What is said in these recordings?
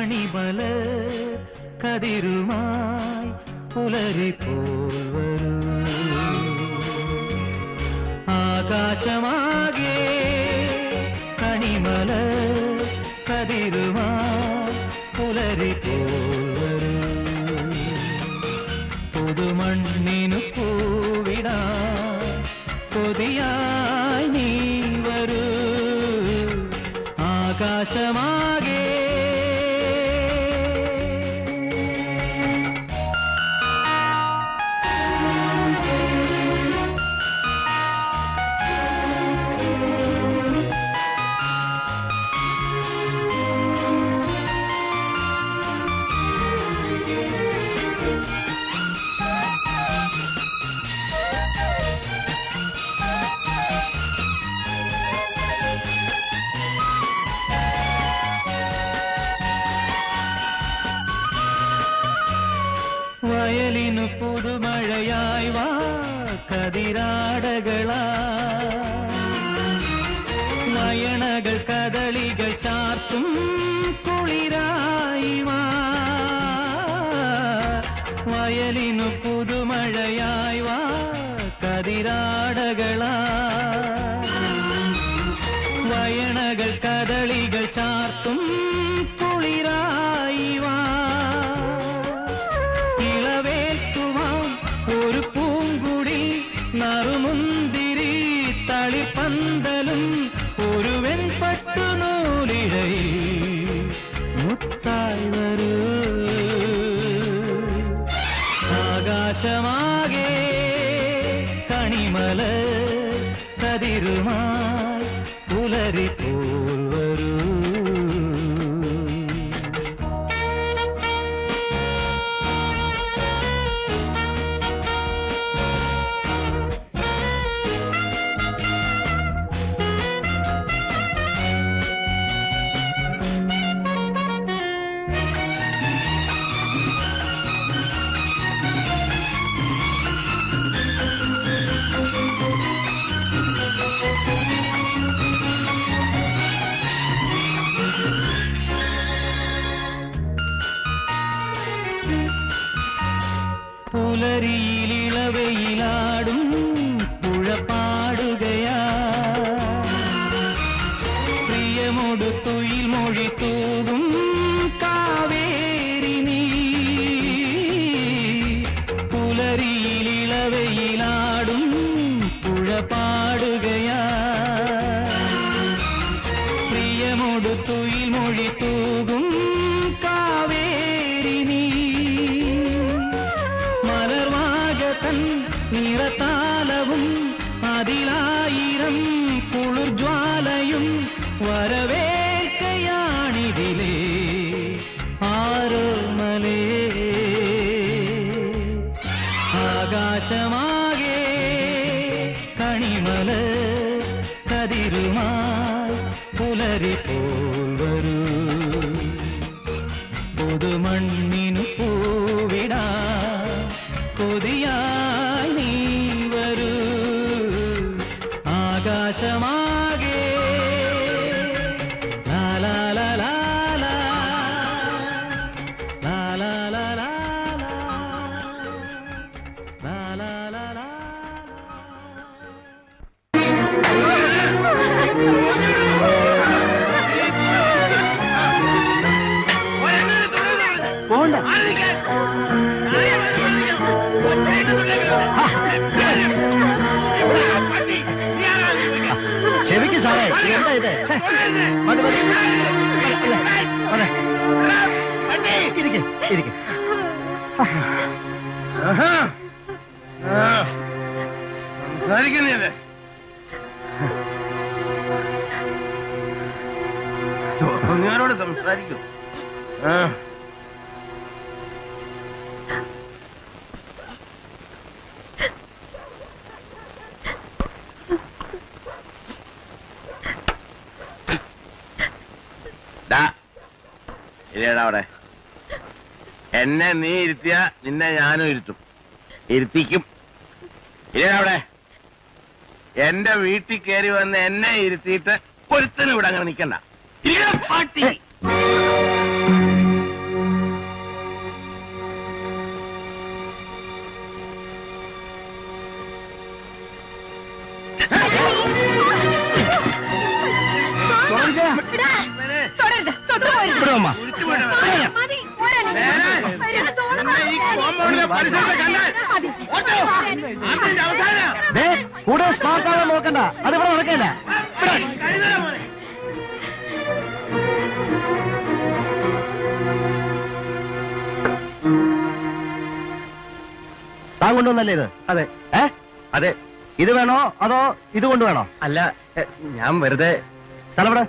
കണിമല കതിരുമായി പുലരിപ്പോൾ വരൂ ആകാശമാകെ കണിമല കതിരുമായി പുലരിപ്പോൾ വരൂ പുതുമണ്ണിനു പൂവിടാൻ കൊതിയായി നീ വരൂ ആകാശമാകെ വയലിനു പുതുമഴയായി വാ കതിരാടകളാ നയനകൾ കദളികൾ ചാർത്തും കുളിരായി വാ വയലിനു പുതുമഴയായി വാ കതിരാടകളാ വയനകൾ കദളികൾ ചാർത്തും കുളിരായി വാ ഒരു പൂങ്കുടി നറുമുന്തിരി തളിപ്പന്തലും ഒരു വെൺപട്ടുനൂലിഴയിൽ മുത്തായി വരൂ ആകാശമാകെ കണിമല കതിരുമായി പുലരിപ്പോൾ വരൂ പുലരിയിലിളവയിലാടും പുഴ പാടുകയാ പ്രിയമോട് തുയിൽ മൊഴി തൂകും കാവേരി നീ പുലരിയിലിളവയിലാടും പുഴ പാടുകയാ പ്രിയമോട് തുയിൽ മൊഴി തൂകും നിറതാലവും അതിലായിരം കുളിർജ്വാലയും വരവേൽക്കയാണിതിലേ ആരോമലേ ആകാശമാകെ കണിമല കതിരുമായി പുലരിപ്പോൾ വരൂ പുതുമണ്ണിനു പൂവിടാ കൊതിയായി നീ വരൂ ആകാശമാകെ ലാലാ ലാലാ ലാലാ ലാലാ ലാലാ ലാലാ പോണ്ട ക്ഷമിക്കും സാറേ എന്താ ഇത് മതി മതി ഇരിക്കും ഇരിക്കും സംസാരിക്കുന്നില്ലേ തോന്നിയാരോട് സംസാരിക്കും അവിടെ എന്നെ നീ ഇരുത്തിയ നിന്നെ ഞാനും ഇരുത്തും ഇരുത്തിക്കും അവിടെ എന്റെ വീട്ടിൽ കയറി വന്ന് എന്നെ ഇരുത്തിയിട്ട് ഒരുത്തനും ഇവിടെ അങ്ങനെ നിക്കണ്ട പാട്ടി തൊടരുത്, തൊട്ടു പോകരുത്. ഇവിടെ അമ്മ മതി, പോരാ നീ. ഈ കോമ്പൗണ്ടിലെ പരിസരത്തെ കണ്ടാൽ മതി. അതിന്റെ അവസാനം ദേ, കൂടെ സ്മാർട്ട് ആവാൻ നോക്കണ്ട, അതിവിടെ നടക്കില്ല. കഴുതല മോനെ. താൻ കൊണ്ടുവന്നല്ലേ ഇത്? അതെ അതെ. ഇത് വേണോ അതോ ഇത് കൊണ്ടുവേണോ? അല്ല ഞാൻ വെറുതെ സ്ഥലം ഇവിടെ.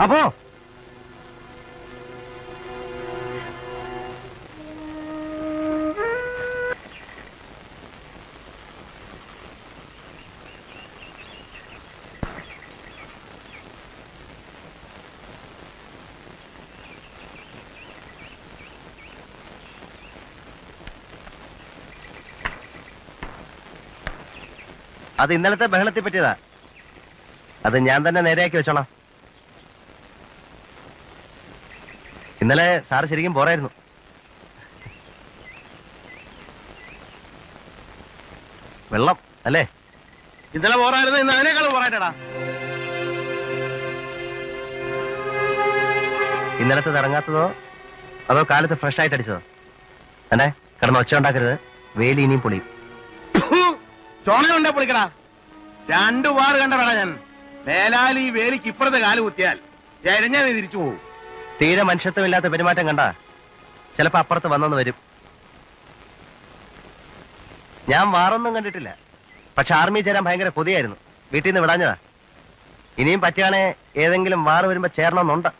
അപ്പോ അത് ഇന്നലത്തെ ബഹളത്തിൽ പറ്റിയതാ. അത് ഞാൻ തന്നെ നേരെയാക്കി വെച്ചോളാം. ഇന്നലെ സാറ് ശരിക്കും പോരായിരുന്നു. വെള്ളം അല്ലേ? ഇന്നലെ പോറായിരുന്നു, ഇന്ന് അതിനേക്കാൾ പോറായിട്ടാ. ഇന്നലത്തെ ഇറങ്ങാത്തതോ അതോ കാലത്ത് ഫ്രഷ് ആയിട്ട് അടിച്ചതോ? അല്ലേ, കിടന്ന് ഒച്ച ഉണ്ടാക്കരുത്, വേലി ഇനിയും പൊളിയും. ചോണയുണ്ടേ പൊളിക്കടാ. 2 വാർ കണ്ടടാ ഞാൻ. മേലാൽ ഈ വേലിക്ക് ഇപ്പുറത്തെ കാല് കുത്തിയാൽ എഴഞ്ഞാ നീ തിരിച്ചു പോകും. തീരെ മനുഷ്യത്വമില്ലാത്ത പെരുമാറ്റം കണ്ട ചിലപ്പോ അപ്പുറത്ത് വന്നെന്ന് വരും. ഞാൻ വാറൊന്നും കണ്ടിട്ടില്ല, പക്ഷെ ആർമി ചേരാൻ ഭയങ്കര കൊതിയായിരുന്നു. വീട്ടിൽ നിന്ന് വിടാഞ്ഞതാ. ഇനിയും പറ്റുകയാണെ ഏതെങ്കിലും വാറ് വരുമ്പോ ചേരണമെന്നുണ്ട്.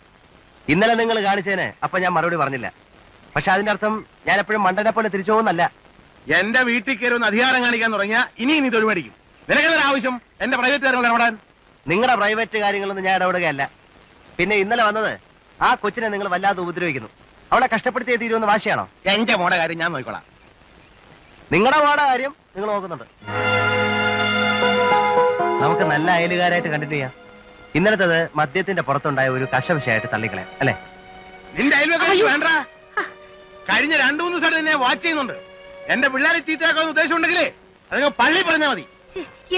ഇന്നലെ നിങ്ങൾ കാണിച്ചതിന് അപ്പൊ ഞാൻ മറുപടി പറഞ്ഞില്ല. പക്ഷെ അതിന്റെ അർത്ഥം ഞാൻ എപ്പോഴും മണ്ടനെ പോലെ തിരിച്ചു പോകുന്നല്ല. എന്റെ വീട്ടിൽ കയറി ഒന്ന് അധികാരം കാണിക്കാൻ തുടങ്ങിയാ ഇനി നീ തൊഴിമടിക്കും. നിനക്കെന്തൊരു ആവശ്യം എന്റെ പ്രൈവറ്റ് കാര്യങ്ങൾ ഇടപെടാൻ? നിങ്ങളുടെ പ്രൈവറ്റ് കാര്യങ്ങളൊന്നും ഞാൻ ഇടപെടുകയല്ല. പിന്നെ ഇന്നലെ വന്നത് ആ കൊച്ചിനെ നിങ്ങൾ വല്ലാതെ ഉപദ്രവിക്കുന്നു. അവളെ കഷ്ടപ്പെടുത്തിയേ തീരുമെന്ന് വാശിയാണോ? എന്റെ മോടെ കാര്യം ഞാൻ നോക്കിക്കോളാം. നിങ്ങളുടെ വാട കാര്യം നിങ്ങൾ നോക്കുന്നുണ്ട്. നമുക്ക് നല്ല അയലുകാരായിട്ട് കണ്ടിട്ട് ചെയ്യാം. ഇന്നലത്തത് മദ്യത്തിന്റെ പുറത്തുണ്ടായ ഒരു കശവിശയായിട്ട് തള്ളിക്കളയാം, അല്ലേ? നിന്റെ അയൽവക്കാരി വേണ്ട. കഴിഞ്ഞ 2-3 ദിവസമായിട്ട് നിന്നെ വാച്ച് ചെയ്യുന്നുണ്ട്. എന്റെ പിള്ളേരെ ചീത്തയാക്കാൻ ഉദ്ദേശം ഉണ്ടെങ്കിലേ അതിന് പള്ളി പറഞ്ഞാൽ മതി.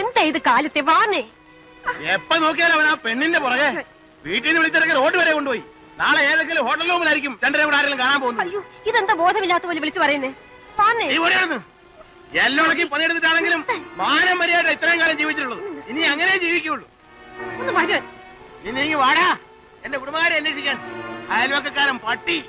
എന്താ ഇത് കാലത്തെ വാന്നേ? എപ്പോ നോക്കിയാലും അവൻ ആ പെണ്ണിന്റെ പുറകെ. വീട്ടിൽ നിന്ന് വിളിച്ചിറങ്ങി റോഡ് വരെ കൊണ്ടുപോയി. നാളെ ഏതെങ്കിലും ഹോട്ടൽ റൂമിലായിരിക്കും രണ്ടര കൂടെ ആരെങ്കിലും കാണാൻ പോകുന്നു. അയ്യോ, ഇതെന്താ ബോധമില്ലാത്ത പോലെ വിളിച്ചു പറയുന്നേ? വാന്നേ. നീ ഓടിയായിരുന്നു. എല്ലോടക്കി പണിയെടുത്തിട്ടാണെങ്കിലും മാനം മര്യാദ ഇത്രയും കാലം ജീവിച്ചിട്ടുള്ളത്. ഇനി അങ്ങനെ ജീവിക്കുള്ളൂ. ഒന്ന് വരൂ. നീ നീങ്ങി വാടാ എന്റെ കുടുംബക്കാരെ അന്വേഷിക്കാൻ. അയൽവക്കക്കാരൻ പട്ടി.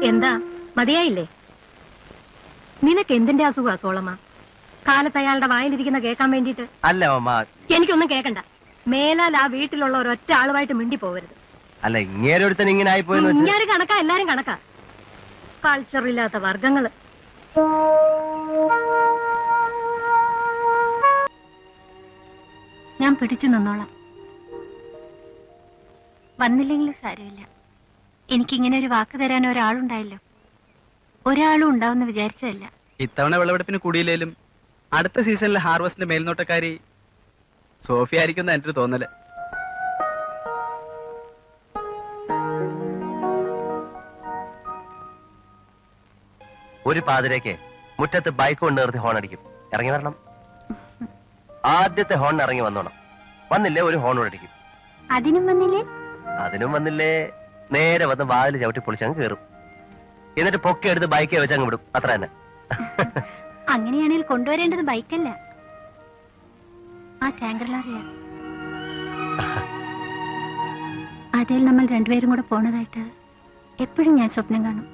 എന്താ മതിയായില്ലേ? നിനക്ക് എന്തിന്റെ അസുഖ സോളമ്മ? കാലത്ത് അയാളുടെ വായിലിരിക്കുന്ന കേൾക്കാൻ വേണ്ടിട്ട്. അല്ല അമ്മ, എനിക്കൊന്നും കേൾക്കണ്ട. മേലാൽ ആ വീട്ടിലുള്ള ഒരൊറ്റ ആളുമായിട്ട് മിണ്ടി പോവരുത്. അല്ല ഇങ്ങേരെ ഒരുത്തൻ ഇങ്ങനെ ആയിപ്പോയെന്ന് വെച്ചാൽ ഇങ്ങനെ കണക്കാ, എല്ലാരും കണക്കാ. കൾച്ചർ ഇല്ലാത്ത വർഗങ്ങള്. ഞാൻ പിടിച്ചു നിന്നോളാം. വന്നില്ലെങ്കിലും സാരമില്ല. എനിക്കിങ്ങനെ ഒരു വാക്ക് തരാൻ ഒരാളുണ്ടായല്ലോ. ഒരാളും ഉണ്ടാവുമെന്ന് വിചാരിച്ചതല്ല. ഇത്തവണ വിളവെടുപ്പിന് കൂടിയില്ലേലും അടുത്ത സീസണിലെ ഹാർവസ്റ്റിന്റെ മേൽനോട്ടക്കാരി സോഫിയ ആയിരിക്കും എന്റെ ഒരു തോന്നല്. ഒരു പാതിരേക്ക് മുറ്റത്ത് ബൈക്ക് കൊണ്ട് നിർത്തി ഹോൺ അടിക്കും. ഇറങ്ങി വരണം. ആദ്യത്തെ ഹോൺ ഇറങ്ങി വന്നോണം. വന്നില്ലേ ഒരു ഹോൺ അടിക്കും. അതിനും വന്നില്ലേ? അതിനും വന്നില്ലേ നേരെ വന്ന് വാതിൽ ചവിട്ടി പൊളിച്ചങ്ങ് കയറും. എന്നിട്ട് പൊക്കെ എടുത്ത് ബൈക്കെ വെച്ചങ്ങ് വിടും. അത്ര തന്നെ. അങ്ങനെയാണെങ്കിൽ കൊണ്ടുവരേണ്ടത് ബൈക്കല്ല, ആ ടാങ്കർ ലോറിയാ. അതിൽ നമ്മൾ രണ്ടുപേരും കൂടെ പോണതായിട്ട് എപ്പോഴും ഞാൻ സ്വപ്നം കാണും.